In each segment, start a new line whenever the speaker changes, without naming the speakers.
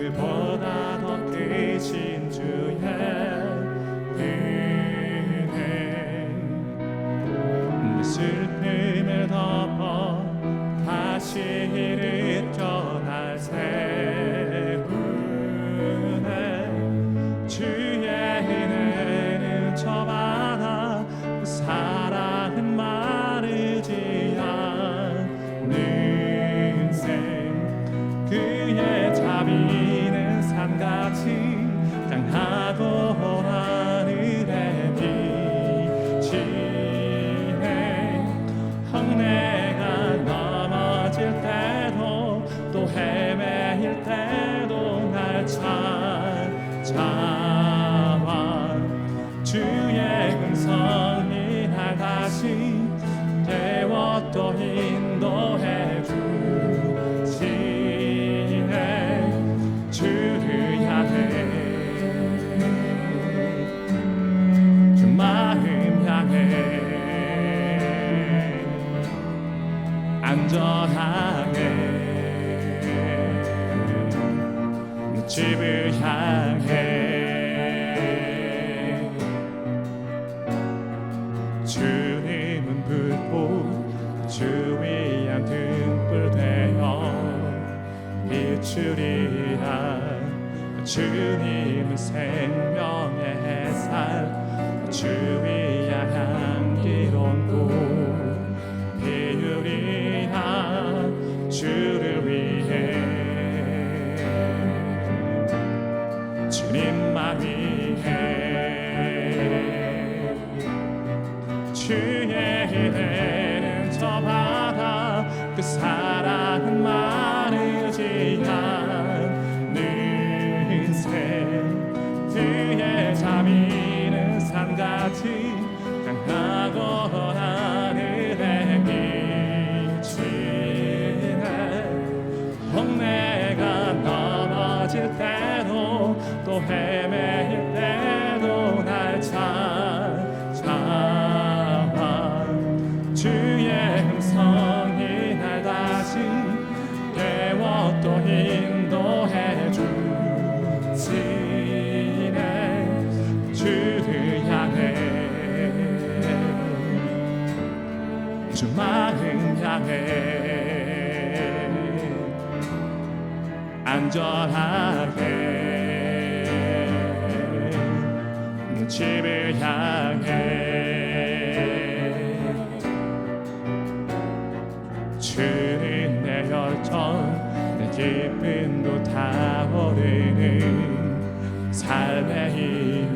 하늘보다 더 크신 주의 은혜 내 슬픔을 덮어 다시 일으켜 날 세우네 주의 은혜는 저마다 사랑은 마르지 않는 생 그의 자비는 산같이 강하고 하늘에 비치네 흙내가 넘어질 때도 또 헤매일 때도 날 찾아와 주의 음성이 날 다시 깨워 또 인도해 주시네 주를 향해 주 마음 향해 안전하게 집을 향해 주님은 불꽃 주 위한 등불 되어 비추리라 주님은 생명의 햇살 주 위한 향기로운 꽃 피우리라 주를 위해 주님만 위해 주의 은혜는 저 바다 그 사랑은 마르지 않는 샘 그의 자비는 산같이 강하고 하늘에 비치네 흙내가 넘어질 때도 또 헤매일 때도 날 찾아와 주의 음성이 날 다시 깨워 또 인도해 주시네 주를 향해 주 마음 향해 안전하게 집을 향해 주는 내 열정 내 기쁨도 타오르는 삶의 이유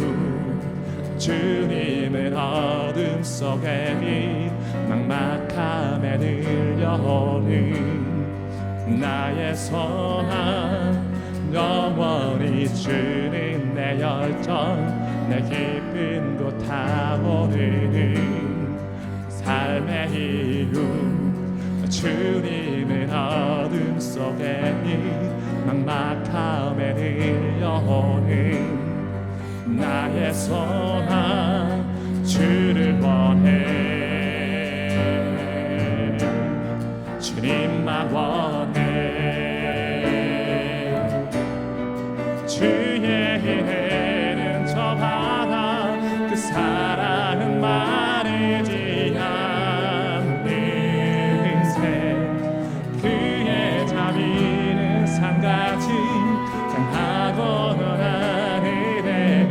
주님은 어둠 속에 빛 막막함에 들려오는 나의 소망 영원히 주는 내 열정 내 기쁨도 타오르는 삶의 이유 주님은 어둠 속에 막막함에 들려오는 나의 소망 주를 원해 주님만 원해 주의 은혜는 저 바다 그 사랑은 마르지 않는 샘 그의 자비는 산같이 강하고 하늘에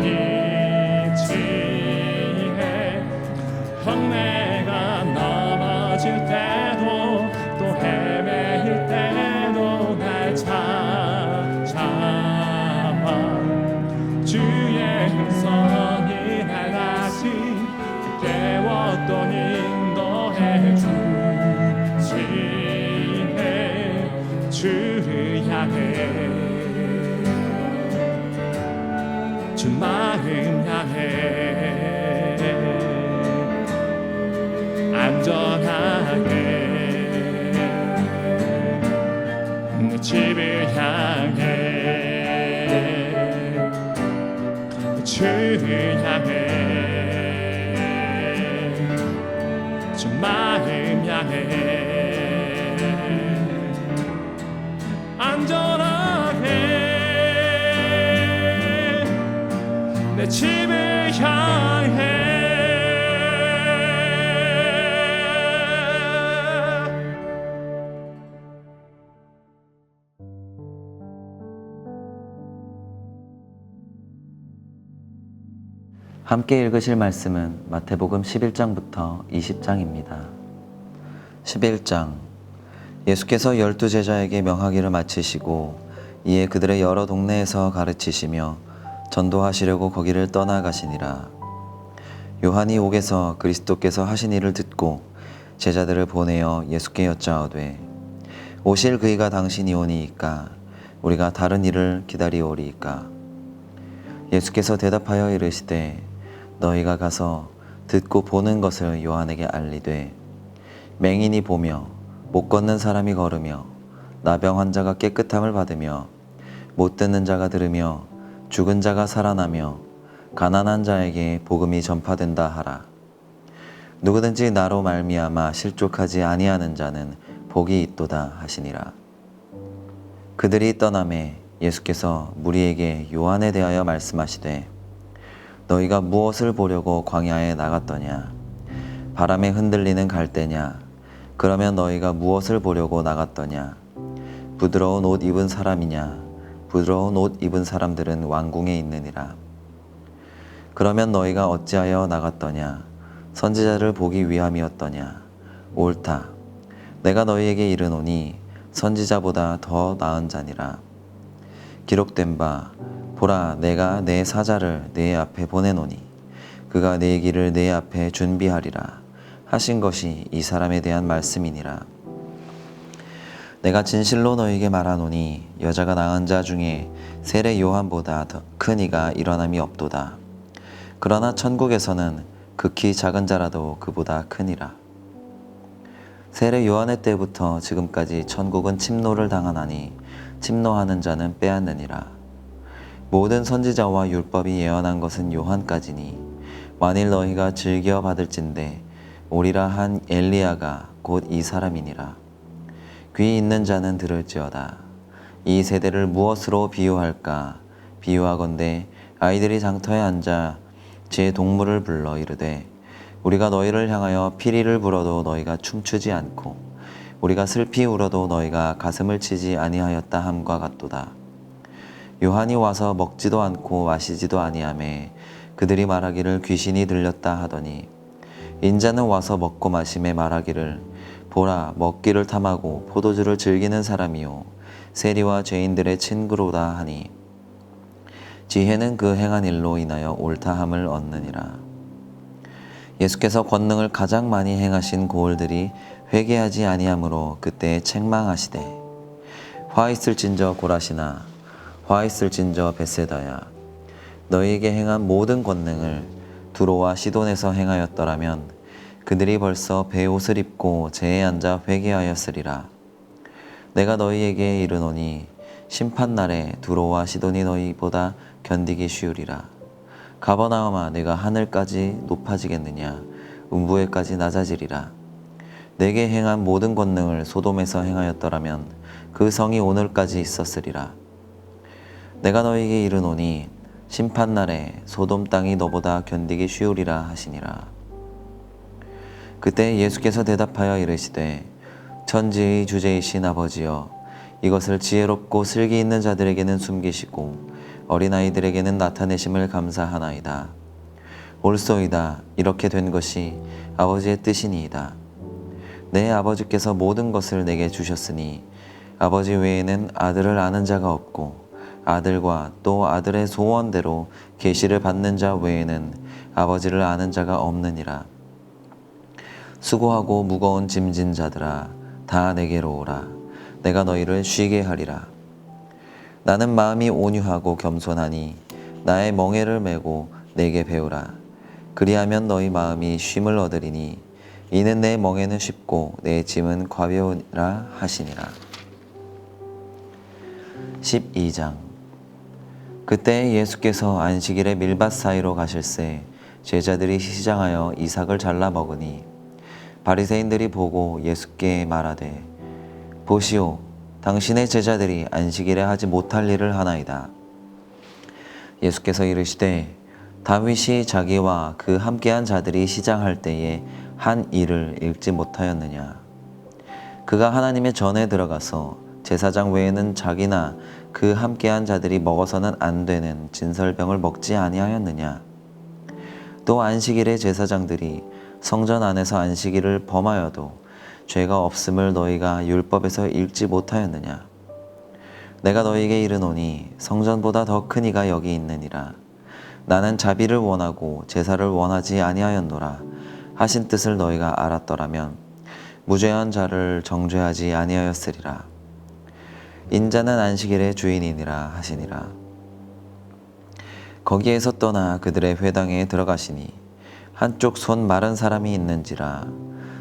비치네 흙내가 넘어질 때도 또 헤매일 때도 날 찾아와 주의 음성이 날 다시 깨워 또 인도해 주시네 주를 향해 주 마음 향해 안전하게 내 집을 향해 주를 향해 주 마음 향해 안전하게 집을 향해
함께 읽으실 말씀은 마태복음 11장부터 20장입니다. 11장. 예수께서 12제자에게 명하기를 마치시고 이에 그들의 여러 동네에서 가르치시며 전도하시려고 거기를 떠나가시니라. 요한이 옥에서 그리스도께서 하신 일을 듣고 제자들을 보내어 예수께 여짜오되 오실 그이가 당신이 오니이까 우리가 다른 일을 기다리오리이까. 예수께서 대답하여 이르시되 너희가 가서 듣고 보는 것을 요한에게 알리되 맹인이 보며 못 걷는 사람이 걸으며 나병 환자가 깨끗함을 받으며 못 듣는 자가 들으며 죽은 자가 살아나며 가난한 자에게 복음이 전파된다 하라. 누구든지 나로 말미암아 실족하지 아니하는 자는 복이 있도다 하시니라. 그들이 떠나매 예수께서 무리에게 요한에 대하여 말씀하시되 너희가 무엇을 보려고 광야에 나갔더냐? 바람에 흔들리는 갈대냐? 그러면 너희가 무엇을 보려고 나갔더냐? 부드러운 옷 입은 사람이냐? 부드러운 옷 입은 사람들은 왕궁에 있느니라. 그러면 너희가 어찌하여 나갔더냐? 선지자를 보기 위함이었더냐? 옳다. 내가 너희에게 이르노니 선지자보다 더 나은 자니라. 기록된 바 보라 내가 내 사자를 내 앞에 보내노니 그가 내 길을 내 앞에 준비하리라 하신 것이 이 사람에 대한 말씀이니라. 내가 진실로 너희에게 말하노니 여자가 낳은 자 중에 세례 요한보다 더 큰 이가 일어남이 없도다. 그러나 천국에서는 극히 작은 자라도 그보다 크니라. 세례 요한의 때부터 지금까지 천국은 침노를 당하나니 침노하는 자는 빼앗느니라. 모든 선지자와 율법이 예언한 것은 요한까지니 만일 너희가 즐겨 받을진대 오리라 한 엘리야가 곧 이 사람이니라. 귀 있는 자는 들을지어다. 이 세대를 무엇으로 비유할까? 비유하건대 아이들이 장터에 앉아 제 동물을 불러 이르되 우리가 너희를 향하여 피리를 불어도 너희가 춤추지 않고 우리가 슬피 울어도 너희가 가슴을 치지 아니하였다 함과 같도다. 요한이 와서 먹지도 않고 마시지도 아니하매 그들이 말하기를 귀신이 들렸다 하더니 인자는 와서 먹고 마심에 말하기를 보라 먹기를 탐하고 포도주를 즐기는 사람이요 세리와 죄인들의 친구로다 하니 지혜는 그 행한 일로 인하여 옳다함을 얻느니라. 예수께서 권능을 가장 많이 행하신 고을들이 회개하지 아니하므로 그때에 책망하시되 화 있을진저 고라시나 화 있을진저 벳세다야 너희에게 행한 모든 권능을 두로와 시돈에서 행하였더라면 그들이 벌써 베옷을 입고 제에 앉아 회개하였으리라. 내가 너희에게 이르노니 심판날에 두로와 시돈이 너희보다 견디기 쉬우리라. 가버나움아 네가 하늘까지 높아지겠느냐 음부에까지 낮아지리라. 내게 행한 모든 권능을 소돔에서 행하였더라면 그 성이 오늘까지 있었으리라. 내가 너희에게 이르노니 심판날에 소돔 땅이 너보다 견디기 쉬우리라 하시니라. 그때 예수께서 대답하여 이르시되 천지의 주제이신 아버지여 이것을 지혜롭고 슬기 있는 자들에게는 숨기시고 어린아이들에게는 나타내심을 감사하나이다. 옳소이다. 이렇게 된 것이 아버지의 뜻이니이다. 내 아버지께서 모든 것을 내게 주셨으니 아버지 외에는 아들을 아는 자가 없고 아들과 또 아들의 소원대로 계시를 받는 자 외에는 아버지를 아는 자가 없느니라. 수고하고 무거운 짐진 자들아 다 내게로 오라. 내가 너희를 쉬게 하리라. 나는 마음이 온유하고 겸손하니 나의 멍에를 메고 내게 배우라. 그리하면 너희 마음이 쉼을 얻으리니 이는 내 멍에는 쉽고 내 짐은 가벼우니라 하시니라. 12장. 그때 예수께서 안식일에 밀밭 사이로 가실새 제자들이 시장하여 이삭을 잘라 먹으니 바리새인들이 보고 예수께 말하되 보시오 당신의 제자들이 안식일에 하지 못할 일을 하나이다. 예수께서 이르시되 다윗이 자기와 그 함께한 자들이 시장할 때에 한 일을 읽지 못하였느냐? 그가 하나님의 전에 들어가서 제사장 외에는 자기나 그 함께한 자들이 먹어서는 안 되는 진설병을 먹지 아니하였느냐? 또 안식일에 제사장들이 성전 안에서 안식일을 범하여도 죄가 없음을 너희가 율법에서 읽지 못하였느냐? 내가 너희에게 이르노니 성전보다 더 큰 이가 여기 있느니라. 나는 자비를 원하고 제사를 원하지 아니하였노라 하신 뜻을 너희가 알았더라면 무죄한 자를 정죄하지 아니하였으리라. 인자는 안식일의 주인이니라 하시니라. 거기에서 떠나 그들의 회당에 들어가시니 한쪽 손 마른 사람이 있는지라.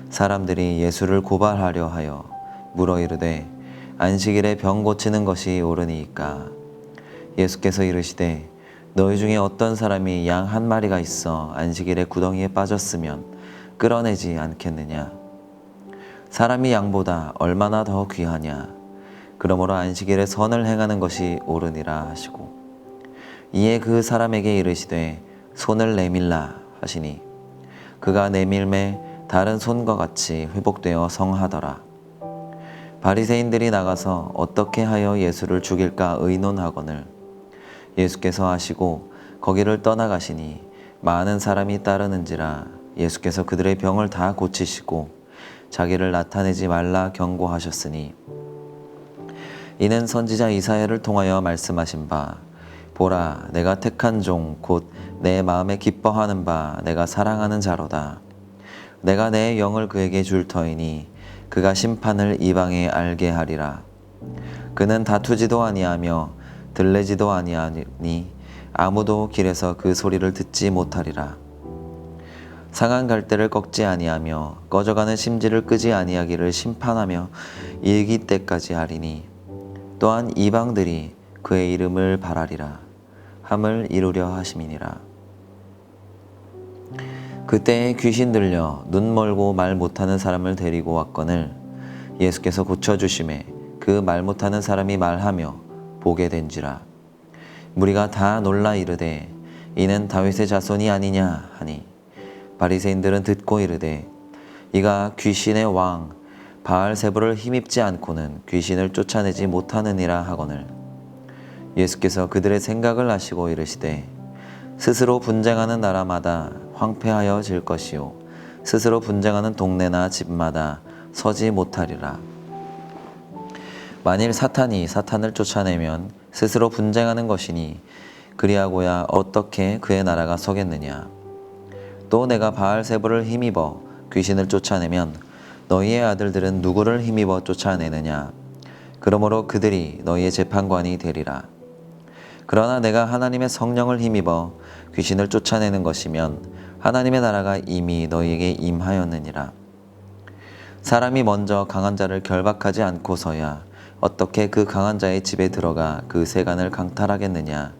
사람들이 예수를 고발하려 하여 물어 이르되 안식일에 병 고치는 것이 옳으니이까? 예수께서 이르시되 너희 중에 어떤 사람이 양 한 마리가 있어 안식일에 구덩이에 빠졌으면 끌어내지 않겠느냐? 사람이 양보다 얼마나 더 귀하냐? 그러므로 안식일에 선을 행하는 것이 옳으니라 하시고 이에 그 사람에게 이르시되 손을 내밀라 하시니 그가 내밀매 다른 손과 같이 회복되어 성하더라. 바리새인들이 나가서 어떻게 하여 예수를 죽일까 의논하거늘 예수께서 하시고 거기를 떠나가시니 많은 사람이 따르는지라. 예수께서 그들의 병을 다 고치시고 자기를 나타내지 말라 경고하셨으니 이는 선지자 이사야를 통하여 말씀하신 바 보라 내가 택한 종 곧 내 마음에 기뻐하는 바 내가 사랑하는 자로다. 내가 내 영을 그에게 줄 터이니 그가 심판을 이방에 알게 하리라. 그는 다투지도 아니하며 들레지도 아니하니 아무도 길에서 그 소리를 듣지 못하리라. 상한 갈대를 꺾지 아니하며 꺼져가는 심지를 끄지 아니하기를 심판하며 일기 때까지 하리니 또한 이방들이 그의 이름을 바라리라 함을 이루려 하심이니라. 그때에 귀신 들려 눈 멀고 말 못하는 사람을 데리고 왔거늘 예수께서 고쳐주심에 그 말 못하는 사람이 말하며 보게 된지라. 무리가 다 놀라 이르되 이는 다윗의 자손이 아니냐 하니 바리새인들은 듣고 이르되 이가 귀신의 왕 바알세불을 힘입지 않고는 귀신을 쫓아내지 못하느니라 하거늘 예수께서 그들의 생각을 아시고 이르시되 스스로 분쟁하는 나라마다 황폐하여질 것이요 스스로 분쟁하는 동네나 집마다 서지 못하리라. 만일 사탄이 사탄을 쫓아내면 스스로 분쟁하는 것이니 그리하고야 어떻게 그의 나라가 서겠느냐. 또 내가 바알세불을 힘입어 귀신을 쫓아내면 너희의 아들들은 누구를 힘입어 쫓아내느냐. 그러므로 그들이 너희의 재판관이 되리라. 그러나 내가 하나님의 성령을 힘입어 귀신을 쫓아내는 것이면 하나님의 나라가 이미 너희에게 임하였느니라. 사람이 먼저 강한 자를 결박하지 않고서야 어떻게 그 강한 자의 집에 들어가 그 세간을 강탈하겠느냐.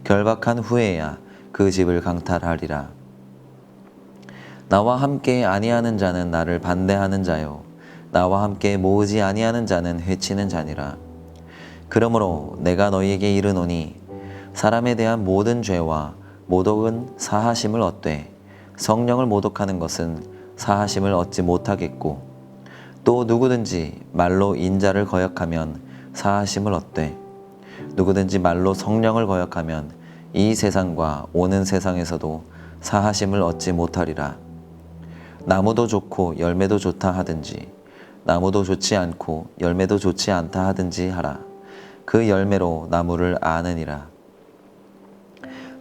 결박한 후에야 그 집을 강탈하리라. 나와 함께 아니하는 자는 나를 반대하는 자요 나와 함께 모으지 아니하는 자는 해치는 자니라. 그러므로 내가 너희에게 이르노니 사람에 대한 모든 죄와 모독은 사하심을 얻되 성령을 모독하는 것은 사하심을 얻지 못하겠고 또 누구든지 말로 인자를 거역하면 사하심을 얻되 누구든지 말로 성령을 거역하면 이 세상과 오는 세상에서도 사하심을 얻지 못하리라. 나무도 좋고 열매도 좋다 하든지 나무도 좋지 않고 열매도 좋지 않다 하든지 하라. 그 열매로 나무를 아느니라.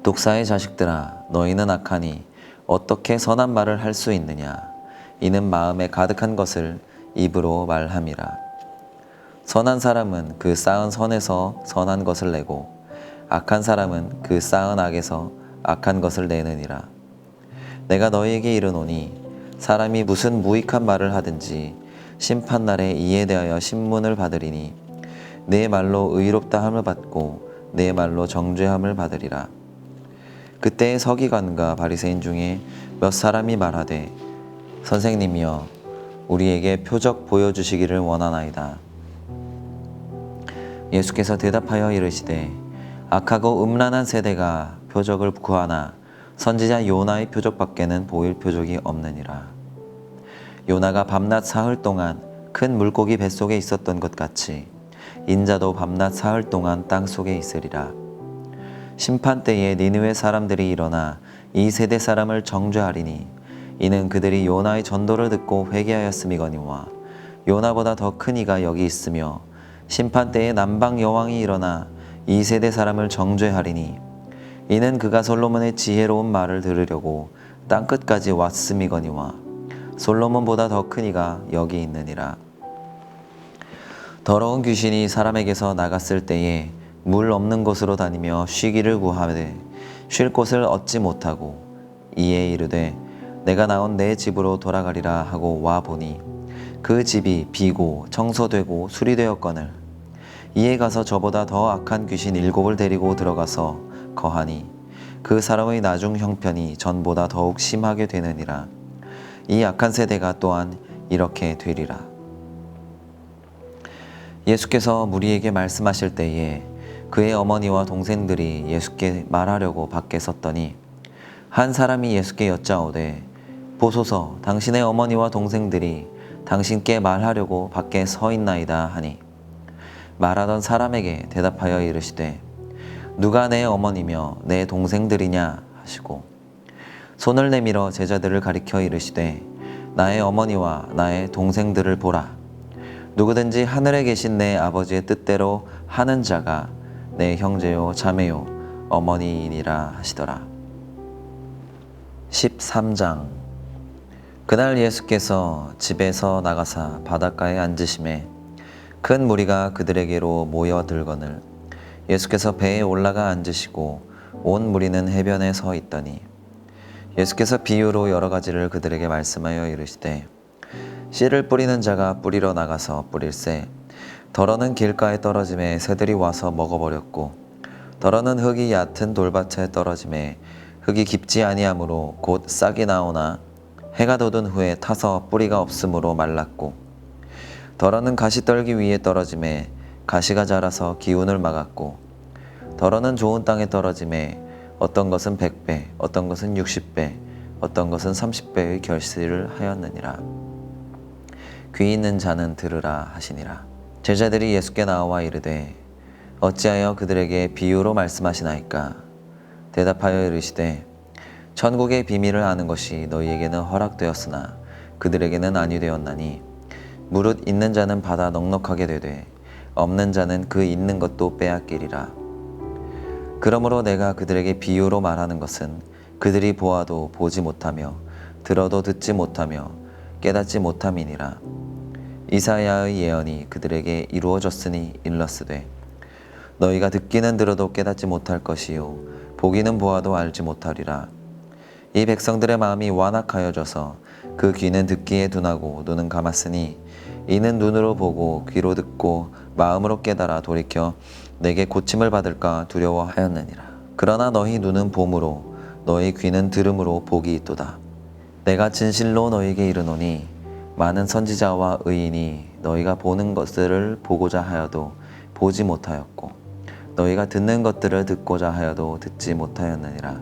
독사의 자식들아 너희는 악하니 어떻게 선한 말을 할 수 있느냐. 이는 마음에 가득한 것을 입으로 말함이라. 선한 사람은 그 쌓은 선에서 선한 것을 내고 악한 사람은 그 쌓은 악에서 악한 것을 내느니라. 내가 너희에게 이르노니 사람이 무슨 무익한 말을 하든지 심판날에 이에 대하여 신문을 받으리니 내 말로 의롭다함을 받고 내 말로 정죄함을 받으리라. 그때의 서기관과 바리새인 중에 몇 사람이 말하되 선생님이여 우리에게 표적 보여주시기를 원하나이다. 예수께서 대답하여 이르시되 악하고 음란한 세대가 표적을 구하나 선지자 요나의 표적밖에는 보일 표적이 없느니라. 요나가 밤낮 사흘 동안 큰 물고기 뱃속에 있었던 것 같이 인자도 밤낮 사흘 동안 땅 속에 있으리라. 심판 때에 니느웨 사람들이 일어나 이 세대 사람을 정죄하리니 이는 그들이 요나의 전도를 듣고 회개하였음이거니와 요나보다 더 큰 이가 여기 있으며 심판 때에 남방 여왕이 일어나 이 세대 사람을 정죄하리니 이는 그가 솔로몬의 지혜로운 말을 들으려고 땅 끝까지 왔음이거니와 솔로몬보다 더 큰 이가 여기 있느니라. 더러운 귀신이 사람에게서 나갔을 때에 물 없는 곳으로 다니며 쉬기를 구하되 쉴 곳을 얻지 못하고 이에 이르되 내가 나온 내 집으로 돌아가리라 하고 와 보니 그 집이 비고 청소되고 수리되었거늘 이에 가서 저보다 더 악한 귀신 7을 데리고 들어가서 거하니 그 사람의 나중 형편이 전보다 더욱 심하게 되느니라. 이 악한 세대가 또한 이렇게 되리라. 예수께서 무리에게 말씀하실 때에 그의 어머니와 동생들이 예수께 말하려고 밖에 섰더니 한 사람이 예수께 여짜오되 보소서 당신의 어머니와 동생들이 당신께 말하려고 밖에 서 있나이다 하니 말하던 사람에게 대답하여 이르시되 누가 내 어머니며 내 동생들이냐 하시고 손을 내밀어 제자들을 가리켜 이르시되 나의 어머니와 나의 동생들을 보라. 누구든지 하늘에 계신 내 아버지의 뜻대로 하는 자가 내 형제요 자매요 어머니이니라 하시더라. 13장. 그날 예수께서 집에서 나가사 바닷가에 앉으심에 큰 무리가 그들에게로 모여들거늘 예수께서 배에 올라가 앉으시고 온 무리는 해변에 서 있더니 예수께서 비유로 여러 가지를 그들에게 말씀하여 이르시되 씨를 뿌리는 자가 뿌리러 나가서 뿌릴새 덜어는 길가에 떨어짐에 새들이 와서 먹어버렸고 덜어는 흙이 얕은 돌밭에 떨어짐에 흙이 깊지 아니하므로 곧 싹이 나오나 해가 돋은 후에 타서 뿌리가 없으므로 말랐고 덜어는 가시떨기 위에 떨어짐에 가시가 자라서 기운을 막았고 덜어는 좋은 땅에 떨어짐에 어떤 것은 100배 어떤 것은 60배 어떤 것은 30배의 결실을 하였느니라. 귀 있는 자는 들으라 하시니라. 제자들이 예수께 나와 이르되 어찌하여 그들에게 비유로 말씀하시나이까. 대답하여 이르시되 천국의 비밀을 아는 것이 너희에게는 허락되었으나 그들에게는 아니 되었나니 무릇 있는 자는 받아 넉넉하게 되되 없는 자는 그 있는 것도 빼앗기리라. 그러므로 내가 그들에게 비유로 말하는 것은 그들이 보아도 보지 못하며 들어도 듣지 못하며 깨닫지 못함이니라. 이사야의 예언이 그들에게 이루어졌으니 일렀으되 너희가 듣기는 들어도 깨닫지 못할 것이요 보기는 보아도 알지 못하리라. 이 백성들의 마음이 완악하여져서 그 귀는 듣기에 둔하고 눈은 감았으니 이는 눈으로 보고 귀로 듣고 마음으로 깨달아 돌이켜 내게 고침을 받을까 두려워하였느니라. 그러나 너희 눈은 봄으로 너희 귀는 들음으로 복이 있도다. 내가 진실로 너희에게 이르노니 많은 선지자와 의인이 너희가 보는 것들을 보고자 하여도 보지 못하였고 너희가 듣는 것들을 듣고자 하여도 듣지 못하였느니라.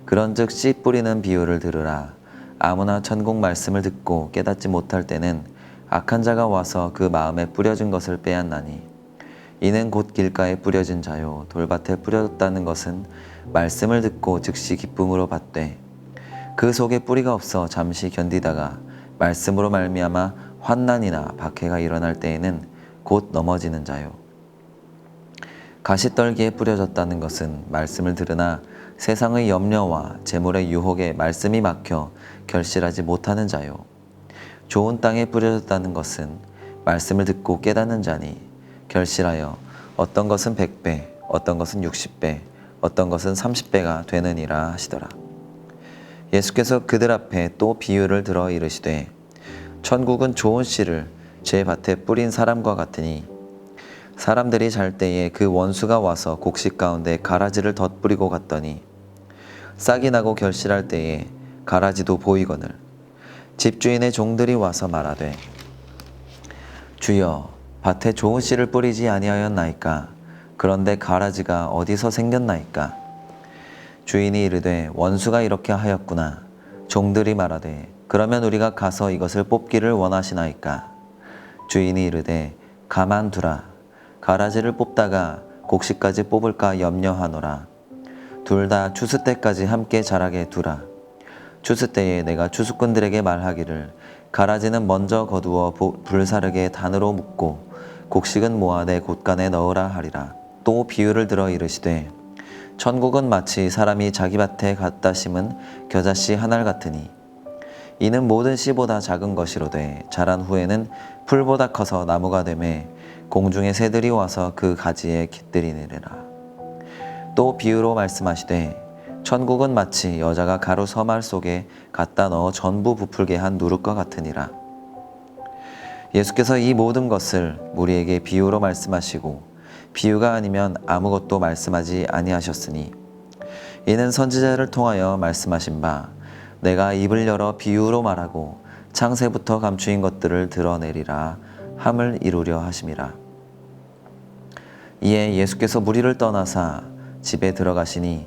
그런즉 씨 뿌리는 비유를 들으라. 아무나 천국 말씀을 듣고 깨닫지 못할 때는 악한 자가 와서 그 마음에 뿌려진 것을 빼앗나니 이는 곧 길가에 뿌려진 자요 돌밭에 뿌려졌다는 것은 말씀을 듣고 즉시 기쁨으로 받되 그 속에 뿌리가 없어 잠시 견디다가 말씀으로 말미암아 환난이나 박해가 일어날 때에는 곧 넘어지는 자요. 가시떨기에 뿌려졌다는 것은 말씀을 들으나 세상의 염려와 재물의 유혹에 말씀이 막혀 결실하지 못하는 자요. 좋은 땅에 뿌려졌다는 것은 말씀을 듣고 깨닫는 자니 결실하여 어떤 것은 100배, 어떤 것은 60배, 어떤 것은 30배가 되느니라 하시더라. 예수께서 그들 앞에 또 비유를 들어 이르시되 천국은 좋은 씨를 제 밭에 뿌린 사람과 같으니 사람들이 잘 때에 그 원수가 와서 곡식 가운데 가라지를 덧뿌리고 갔더니 싹이 나고 결실할 때에 가라지도 보이거늘 집주인의 종들이 와서 말하되 주여 밭에 좋은 씨를 뿌리지 아니하였나이까. 그런데 가라지가 어디서 생겼나이까. 주인이 이르되 원수가 이렇게 하였구나. 종들이 말하되 그러면 우리가 가서 이것을 뽑기를 원하시나이까. 주인이 이르되 가만두라. 가라지를 뽑다가 곡식까지 뽑을까 염려하노라. 둘 다 추수 때까지 함께 자라게 두라. 추수 때에 내가 추수꾼들에게 말하기를 가라지는 먼저 거두어 불사르게 단으로 묶고 곡식은 모아 내 곳간에 넣으라 하리라. 또 비유를 들어 이르시되 천국은 마치 사람이 자기 밭에 갖다 심은 겨자씨 한 알 같으니 이는 모든 씨보다 작은 것이로되 자란 후에는 풀보다 커서 나무가 되매 공중의 새들이 와서 그 가지에 깃들이니라. 또 비유로 말씀하시되 천국은 마치 여자가 가루 서말 속에 갖다 넣어 전부 부풀게 한 누룩과 같으니라. 예수께서 이 모든 것을 우리에게 비유로 말씀하시고 비유가 아니면 아무것도 말씀하지 아니하셨으니 이는 선지자를 통하여 말씀하신 바 내가 입을 열어 비유로 말하고 창세부터 감추인 것들을 드러내리라 함을 이루려 하심이라. 이에 예수께서 무리를 떠나사 집에 들어가시니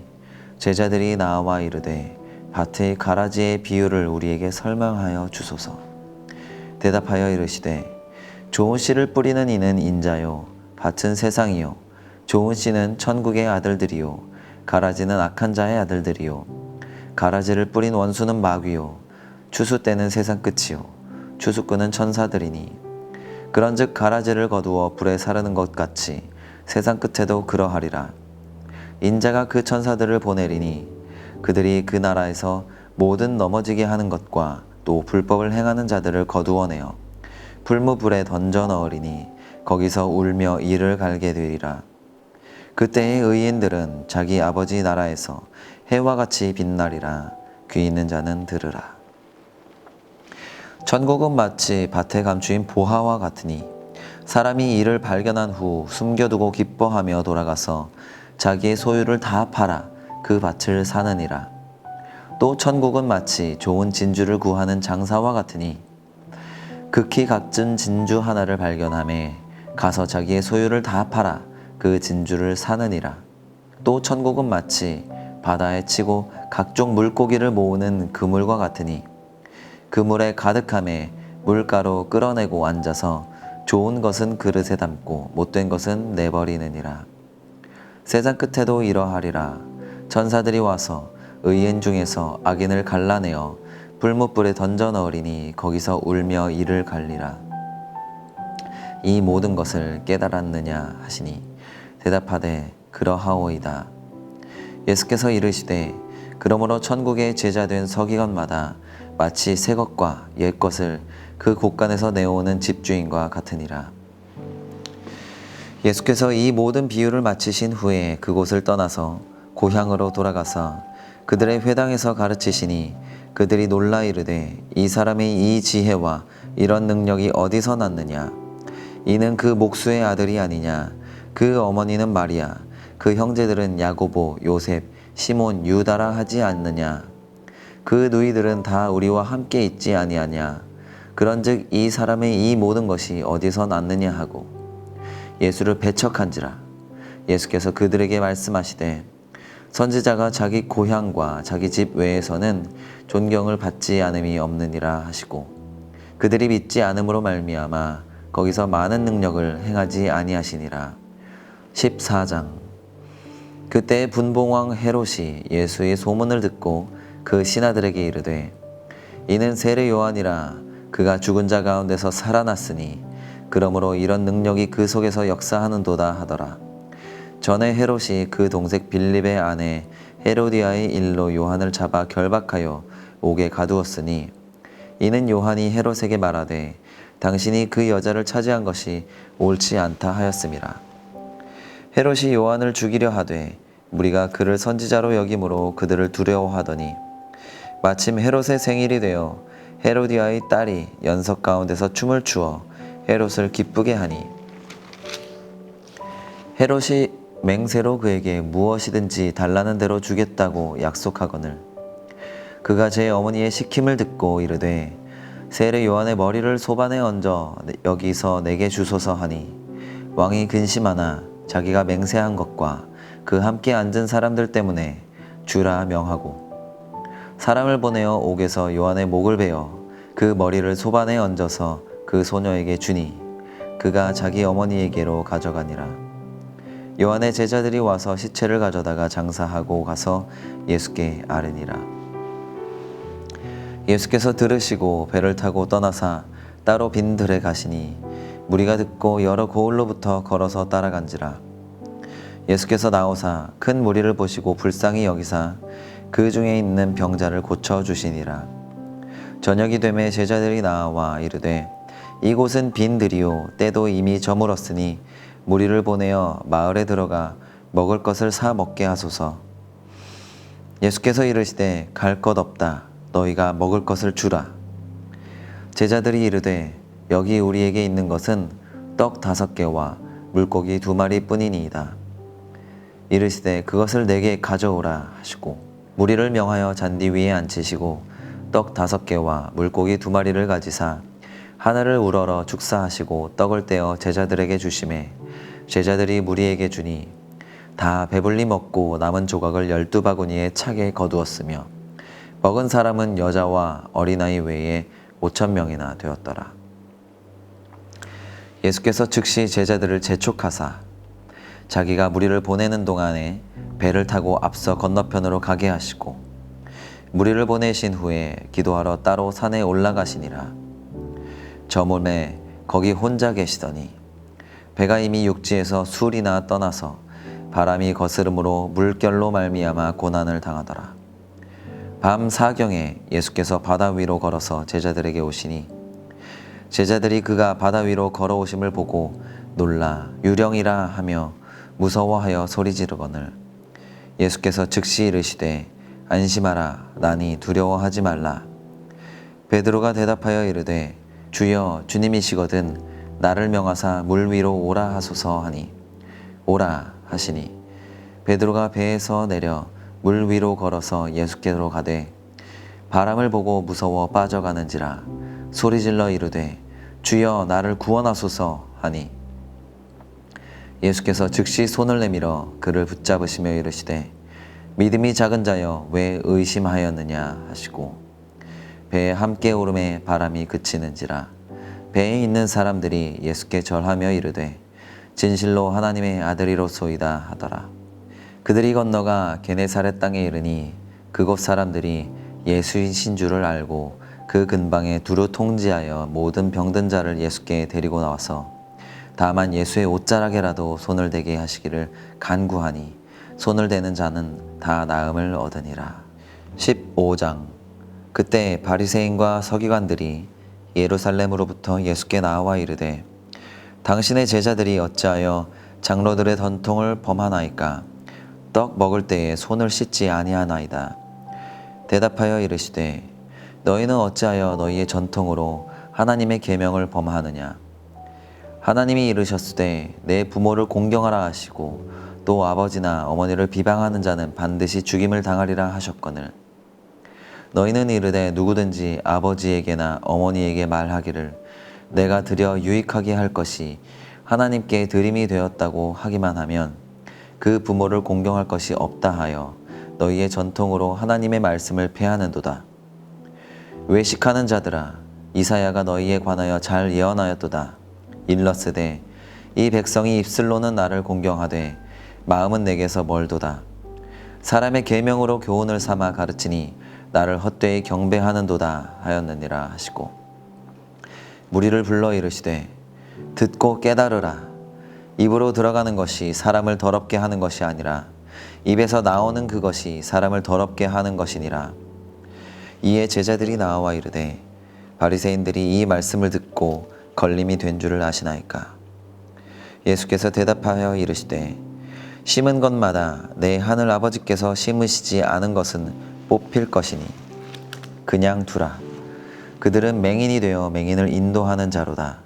제자들이 나와 이르되 밭의 가라지의 비유를 우리에게 설명하여 주소서. 대답하여 이르시되 좋은 씨를 뿌리는 이는 인자요 밭은 세상이요 좋은 씨는 천국의 아들들이요 가라지는 악한 자의 아들들이요 가라지를 뿌린 원수는 마귀요 추수 때는 세상 끝이요 추수꾼은 천사들이니 그런즉 가라지를 거두어 불에 사르는 것 같이 세상 끝에도 그러하리라. 인자가 그 천사들을 보내리니 그들이 그 나라에서 모든 넘어지게 하는 것과 또 불법을 행하는 자들을 거두어내어 불무불에 던져 넣으리니 거기서 울며 이를 갈게 되리라. 그때의 의인들은 자기 아버지 나라에서 해와 같이 빛나리라. 귀 있는 자는 들으라. 천국은 마치 밭에 감추인 보화와 같으니 사람이 이를 발견한 후 숨겨두고 기뻐하며 돌아가서 자기의 소유를 다 팔아 그 밭을 사느니라. 또 천국은 마치 좋은 진주를 구하는 장사와 같으니 극히 각진 진주 하나를 발견하매 가서 자기의 소유를 다 팔아 그 진주를 사느니라. 또 천국은 마치 바다에 치고 각종 물고기를 모으는 그물과 같으니 그물에 가득함에 물가로 끌어내고 앉아서 좋은 것은 그릇에 담고 못된 것은 내버리느니라. 세상 끝에도 이러하리라. 천사들이 와서 의인 중에서 악인을 갈라내어 불뭇불에 던져 넣으리니 거기서 울며 이를 갈리라. 이 모든 것을 깨달았느냐 하시니 대답하되 그러하오이다. 예수께서 이르시되 그러므로 천국의 제자된 서기관마다 마치 새 것과 옛 것을 그 곳간에서 내오는 집주인과 같으니라. 예수께서 이 모든 비유를 마치신 후에 그곳을 떠나서 고향으로 돌아가서 그들의 회당에서 가르치시니 그들이 놀라 이르되 이 사람의 이 지혜와 이런 능력이 어디서 났느냐? 이는 그 목수의 아들이 아니냐? 그 어머니는 마리아, 그 형제들은 야고보, 요셉, 시몬, 유다라 하지 않느냐? 그 누이들은 다 우리와 함께 있지 아니하냐? 그런즉 이 사람의 이 모든 것이 어디서 났느냐 하고 예수를 배척한지라. 예수께서 그들에게 말씀하시되 선지자가 자기 고향과 자기 집 외에서는 존경을 받지 않음이 없느니라 하시고 그들이 믿지 않음으로 말미암아 거기서 많은 능력을 행하지 아니하시니라. 14장. 그때 분봉왕 헤롯이 예수의 소문을 듣고 그 신하들에게 이르되 이는 세례 요한이라. 그가 죽은 자 가운데서 살아났으니 그러므로 이런 능력이 그 속에서 역사하는도다 하더라. 전에 헤롯이 그 동생 빌립의 아내 헤로디아의 일로 요한을 잡아 결박하여 옥에 가두었으니 이는 요한이 헤롯에게 말하되 당신이 그 여자를 차지한 것이 옳지 않다 하였음이라. 헤롯이 요한을 죽이려 하되 무리가 그를 선지자로 여김으로 그들을 두려워하더니 마침 헤롯의 생일이 되어 헤로디아의 딸이 연석 가운데서 춤을 추어 헤롯을 기쁘게 하니 헤롯이 맹세로 그에게 무엇이든지 달라는 대로 주겠다고 약속하거늘 그가 제 어머니의 시킴을 듣고 이르되 세례 요한의 머리를 소반에 얹어 여기서 내게 주소서 하니 왕이 근심하나 자기가 맹세한 것과 그 함께 앉은 사람들 때문에 주라 명하고 사람을 보내어 옥에서 요한의 목을 베어 그 머리를 소반에 얹어서 그 소녀에게 주니 그가 자기 어머니에게로 가져가니라. 요한의 제자들이 와서 시체를 가져다가 장사하고 가서 예수께 아뢰니라. 예수께서 들으시고 배를 타고 떠나사 따로 빈 들에 가시니 무리가 듣고 여러 고을로부터 걸어서 따라간지라. 예수께서 나오사 큰 무리를 보시고 불쌍히 여기사 그 중에 있는 병자를 고쳐 주시니라. 저녁이 되매 제자들이 나와 이르되 이곳은 빈 들이요 때도 이미 저물었으니 무리를 보내어 마을에 들어가 먹을 것을 사 먹게 하소서. 예수께서 이르시되 갈 것 없다. 너희가 먹을 것을 주라. 제자들이 이르되 여기 우리에게 있는 것은 떡 5개와 물고기 2마리 뿐이니이다. 이르시되 그것을 내게 가져오라 하시고 무리를 명하여 잔디 위에 앉히시고 떡 5개와 물고기 2마리를 가지사 하늘을 우러러 축사하시고 떡을 떼어 제자들에게 주시매 제자들이 무리에게 주니 다 배불리 먹고 남은 조각을 12바구니에 차게 거두었으며 먹은 사람은 여자와 어린아이 외에 5,000명이나 되었더라. 예수께서 즉시 제자들을 재촉하사 자기가 무리를 보내는 동안에 배를 타고 앞서 건너편으로 가게 하시고 무리를 보내신 후에 기도하러 따로 산에 올라가시니라. 저물매 거기 혼자 계시더니 배가 이미 육지에서 술이나 떠나서 바람이 거스름으로 물결로 말미암아 고난을 당하더라. 밤 사경에 예수께서 바다 위로 걸어서 제자들에게 오시니 제자들이 그가 바다 위로 걸어오심을 보고 놀라 유령이라 하며 무서워하여 소리 지르거늘 예수께서 즉시 이르시되 안심하라 나니 두려워하지 말라. 베드로가 대답하여 이르되 주여 주님이시거든 나를 명하사 물 위로 오라 하소서 하니 오라 하시니 베드로가 배에서 내려 물 위로 걸어서 예수께로 가되 바람을 보고 무서워 빠져가는지라 소리질러 이르되 주여 나를 구원하소서 하니 예수께서 즉시 손을 내밀어 그를 붙잡으시며 이르시되 믿음이 작은 자여 왜 의심하였느냐 하시고 배에 함께 오름에 바람이 그치는지라 배에 있는 사람들이 예수께 절하며 이르되 진실로 하나님의 아들이로소이다 하더라. 그들이 건너가 게네사렛 땅에 이르니 그곳 사람들이 예수이신 줄을 알고 그 근방에 두루 통지하여 모든 병든 자를 예수께 데리고 나와서 다만 예수의 옷자락에라도 손을 대게 하시기를 간구하니 손을 대는 자는 다 나음을 얻으니라. 15장. 그때 바리새인과 서기관들이 예루살렘으로부터 예수께 나와 이르되 당신의 제자들이 어찌하여 장로들의 전통을 범하나이까 떡 먹을 때에 손을 씻지 아니하나이다. 대답하여 이르시되 너희는 어찌하여 너희의 전통으로 하나님의 계명을 범하느냐. 하나님이 이르셨으되 내 부모를 공경하라 하시고 또 아버지나 어머니를 비방하는 자는 반드시 죽임을 당하리라 하셨거늘 너희는 이르되 누구든지 아버지에게나 어머니에게 말하기를 내가 드려 유익하게 할 것이 하나님께 드림이 되었다고 하기만 하면 그 부모를 공경할 것이 없다 하여 너희의 전통으로 하나님의 말씀을 폐하는도다. 외식하는 자들아 이사야가 너희에 관하여 잘 예언하였도다. 일러스되 이 백성이 입술로는 나를 공경하되 마음은 내게서 멀도다. 사람의 계명으로 교훈을 삼아 가르치니 나를 헛되이 경배하는도다 하였느니라 하시고 무리를 불러 이르시되 듣고 깨달으라. 입으로 들어가는 것이 사람을 더럽게 하는 것이 아니라 입에서 나오는 그것이 사람을 더럽게 하는 것이니라. 이에 제자들이 나와 이르되 바리새인들이 이 말씀을 듣고 걸림이 된 줄을 아시나이까. 예수께서 대답하여 이르시되 심은 것마다 내 하늘 아버지께서 심으시지 않은 것은 뽑힐 것이니 그냥 두라. 그들은 맹인이 되어 맹인을 인도하는 자로다.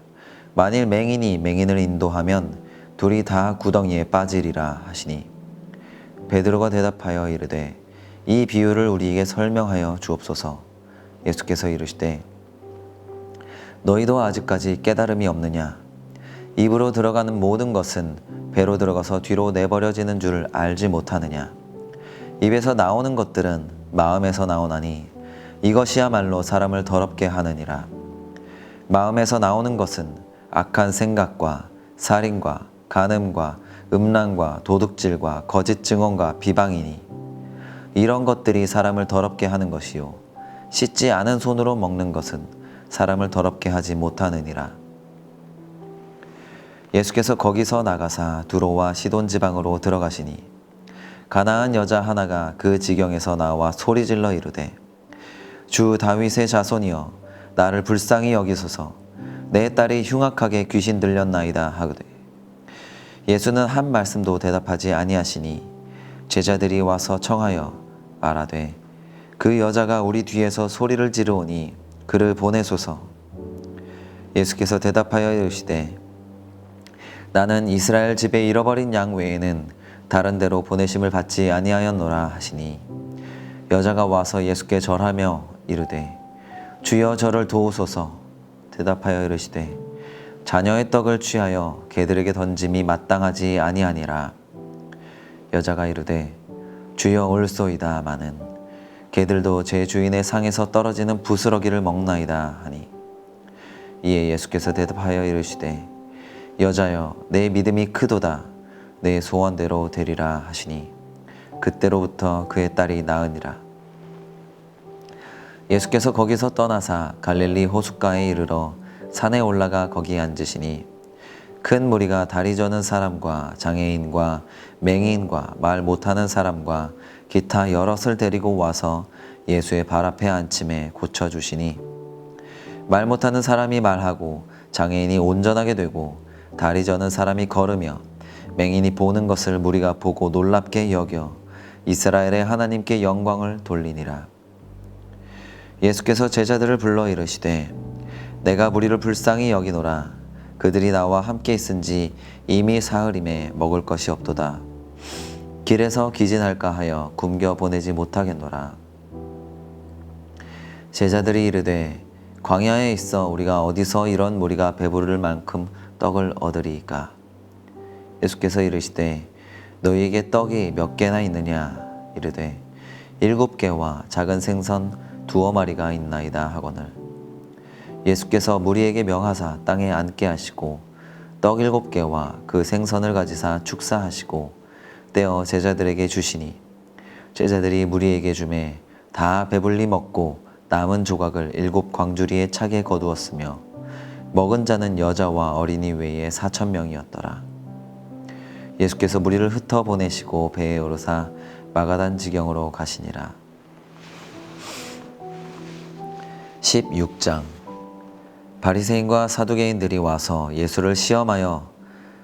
만일 맹인이 맹인을 인도하면 둘이 다 구덩이에 빠지리라 하시니 베드로가 대답하여 이르되 이 비유를 우리에게 설명하여 주옵소서. 예수께서 이르시되 너희도 아직까지 깨달음이 없느냐. 입으로 들어가는 모든 것은 배로 들어가서 뒤로 내버려지는 줄을 알지 못하느냐. 입에서 나오는 것들은 마음에서 나오나니 이것이야말로 사람을 더럽게 하느니라. 마음에서 나오는 것은 악한 생각과 살인과 간음과 음란과 도둑질과 거짓 증언과 비방이니 이런 것들이 사람을 더럽게 하는 것이요 씻지 않은 손으로 먹는 것은 사람을 더럽게 하지 못하느니라. 예수께서 거기서 나가사 두로와 시돈 지방으로 들어가시니 가나안 여자 하나가 그 지경에서 나와 소리질러 이르되 주 다윗의 자손이여 나를 불쌍히 여기소서 내 딸이 흉악하게 귀신 들렸나이다 하거든. 예수는 한 말씀도 대답하지 아니하시니 제자들이 와서 청하여 말하되 그 여자가 우리 뒤에서 소리를 지르오니 그를 보내소서. 예수께서 대답하여 이르시되 나는 이스라엘 집에 잃어버린 양 외에는 다른 데로 보내심을 받지 아니하였노라 하시니 여자가 와서 예수께 절하며 이르되 주여 저를 도우소서. 대답하여 이르시되 자녀의 떡을 취하여 개들에게 던짐이 마땅하지 아니하니라. 여자가 이르되 주여 올소이다 마는 개들도 제 주인의 상에서 떨어지는 부스러기를 먹나이다 하니 이에 예수께서 대답하여 이르시되 여자여 내 믿음이 크도다 내 소원대로 되리라 하시니 그때로부터 그의 딸이 나으니라. 예수께서 거기서 떠나사 갈릴리 호숫가에 이르러 산에 올라가 거기 앉으시니 큰 무리가 다리 저는 사람과 장애인과 맹인과 말 못하는 사람과 기타 여럿을 데리고 와서 예수의 발 앞에 앉힘에 고쳐주시니 말 못하는 사람이 말하고 장애인이 온전하게 되고 다리 저는 사람이 걸으며 맹인이 보는 것을 무리가 보고 놀랍게 여겨 이스라엘의 하나님께 영광을 돌리니라. 예수께서 제자들을 불러 이르시되 내가 무리를 불쌍히 여기노라. 그들이 나와 함께 있은지 이미 사흘임에 먹을 것이 없도다. 길에서 기진할까 하여 굶겨 보내지 못하겠노라. 제자들이 이르되 광야에 있어 우리가 어디서 이런 무리가 배부를 만큼 떡을 얻으리이까. 예수께서 이르시되 너희에게 떡이 몇 개나 있느냐. 이르되 7개와 작은 생선 2마리가 있나이다 하거늘. 예수께서 무리에게 명하사 땅에 앉게 하시고 떡 7개와 그 생선을 가지사 축사하시고 떼어 제자들에게 주시니 제자들이 무리에게 주매 다 배불리 먹고 남은 조각을 7 광주리에 차게 거두었으며 먹은 자는 여자와 어린이 외에 4,000명이었더라. 예수께서 무리를 흩어 보내시고 배에 오르사 마가단 지경으로 가시니라. 16장. 바리새인과 사두개인들이 와서 예수를 시험하여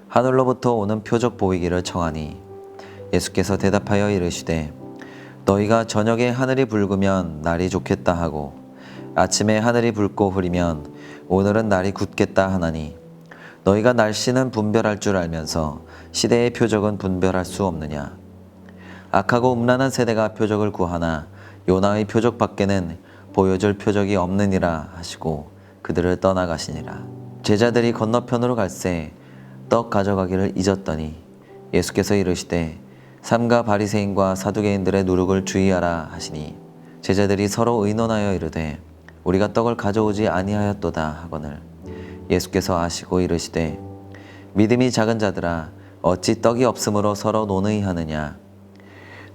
하늘로부터 오는 표적 보이기를 청하니 예수께서 대답하여 이르시되 너희가 저녁에 하늘이 붉으면 날이 좋겠다 하고 아침에 하늘이 붉고 흐리면 오늘은 날이 굳겠다 하나니 너희가 날씨는 분별할 줄 알면서 시대의 표적은 분별할 수 없느냐. 악하고 음란한 세대가 표적을 구하나 요나의 표적 밖에는 보여줄 표적이 없느니라 하시고 그들을 떠나가시니라. 제자들이 건너편으로 갈새 떡 가져가기를 잊었더니 예수께서 이르시되 삼가 바리새인과 사두개인들의 누룩을 주의하라 하시니 제자들이 서로 의논하여 이르되 우리가 떡을 가져오지 아니하였도다 하거늘. 예수께서 아시고 이르시되 믿음이 작은 자들아 어찌 떡이 없으므로 서로 논의하느냐.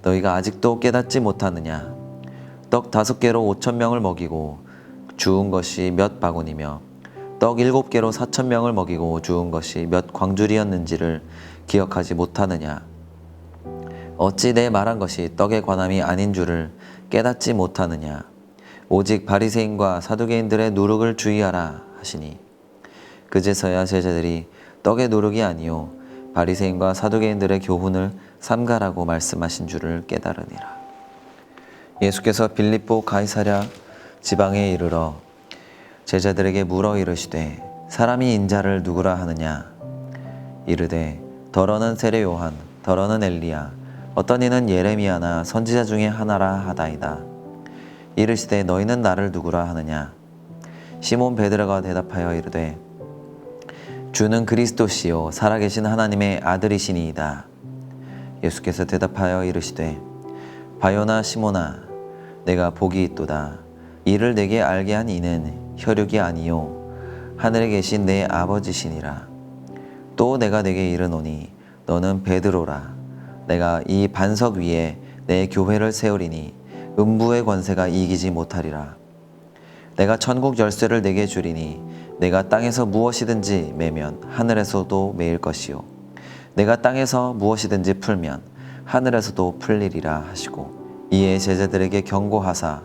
너희가 아직도 깨닫지 못하느냐. 떡 5개로 5,000명을 먹이고 주운 것이 몇 바구니며 떡 7개로 4,000명을 먹이고 주운 것이 몇 광주리였는지를 기억하지 못하느냐. 어찌 내 말한 것이 떡에 관함이 아닌 줄을 깨닫지 못하느냐. 오직 바리새인과 사두개인들의 누룩을 주의하라 하시니 그제서야 제자들이 떡의 누룩이 아니요 바리새인과 사두개인들의 교훈을 삼가라고 말씀하신 줄을 깨달으니라. 예수께서 빌립보 가이사랴 지방에 이르러 제자들에게 물어 이르시되 사람이 인자를 누구라 하느냐. 이르되 더러는 세례 요한 더러는 엘리야 어떤 이는 예레미야나 선지자 중에 하나라 하다이다. 이르시되 너희는 나를 누구라 하느냐. 시몬 베드로가 대답하여 이르되 주는 그리스도시요 살아계신 하나님의 아들이시니이다. 예수께서 대답하여 이르시되 바요나 시몬아, 내가 복이 있도다. 이를 내게 알게 한 이는 혈육이 아니요 하늘에 계신 내 아버지시니라. 또 내가 내게 이르노니 너는 베드로라. 내가 이 반석 위에 내 교회를 세우리니 음부의 권세가 이기지 못하리라. 내가 천국 열쇠를 내게 주리니 내가 땅에서 무엇이든지 매면 하늘에서도 매일 것이요 내가 땅에서 무엇이든지 풀면 하늘에서도 풀리리라 하시고, 이에 제자들에게 경고하사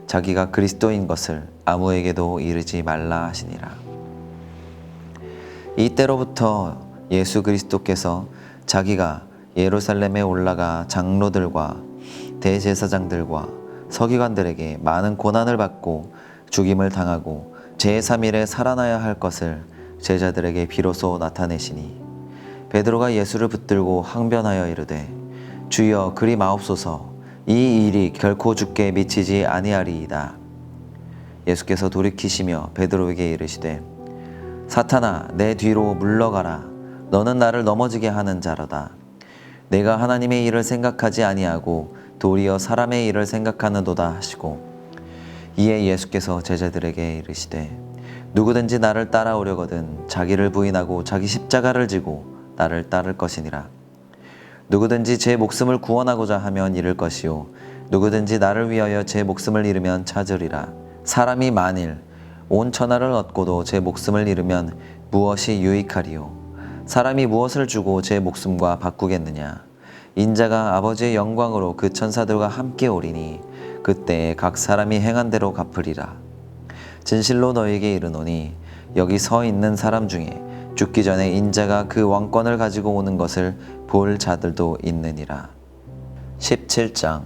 자기가 그리스도인 것을 아무에게도 이르지 말라 하시니라. 이때로부터 예수 그리스도께서 자기가 예루살렘에 올라가 장로들과 대제사장들과 서기관들에게 많은 고난을 받고 죽임을 당하고 제3일에 살아나야 할 것을 제자들에게 비로소 나타내시니, 베드로가 예수를 붙들고 항변하여 이르되 주여 그리 마옵소서, 이 일이 결코 주께 미치지 아니하리이다. 예수께서 돌이키시며 베드로에게 이르시되 사탄아, 내 뒤로 물러가라. 너는 나를 넘어지게 하는 자로다. 내가 하나님의 일을 생각하지 아니하고 도리어 사람의 일을 생각하는도다 하시고, 이에 예수께서 제자들에게 이르시되 누구든지 나를 따라오려거든 자기를 부인하고 자기 십자가를 지고 나를 따를 것이니라. 누구든지 제 목숨을 구원하고자 하면 잃을 것이요 누구든지 나를 위하여 제 목숨을 잃으면 찾으리라. 사람이 만일 온 천하를 얻고도 제 목숨을 잃으면 무엇이 유익하리요? 사람이 무엇을 주고 제 목숨과 바꾸겠느냐? 인자가 아버지의 영광으로 그 천사들과 함께 오리니 그때 각 사람이 행한 대로 갚으리라. 진실로 너희에게 이르노니 여기 서 있는 사람 중에 죽기 전에 인자가 그 왕권을 가지고 오는 것을 볼 자들도 있느니라. 17장.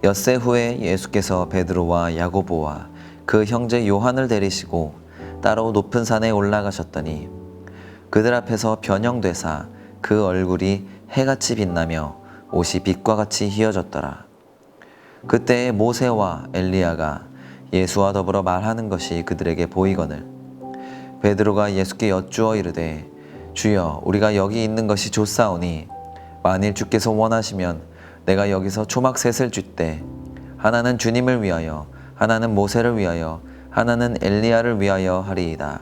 엿새 후에 예수께서 베드로와 야고보와 그 형제 요한을 데리시고 따로 높은 산에 올라가셨더니 그들 앞에서 변형되사 그 얼굴이 해같이 빛나며 옷이 빛과 같이 희어졌더라. 그때 모세와 엘리야가 예수와 더불어 말하는 것이 그들에게 보이거늘 베드로가 예수께 여쭈어 이르되 주여, 우리가 여기 있는 것이 좋사오니 만일 주께서 원하시면 내가 여기서 초막 셋을 쥐때 하나는 주님을 위하여, 하나는 모세를 위하여, 하나는 엘리야를 위하여 하리이다.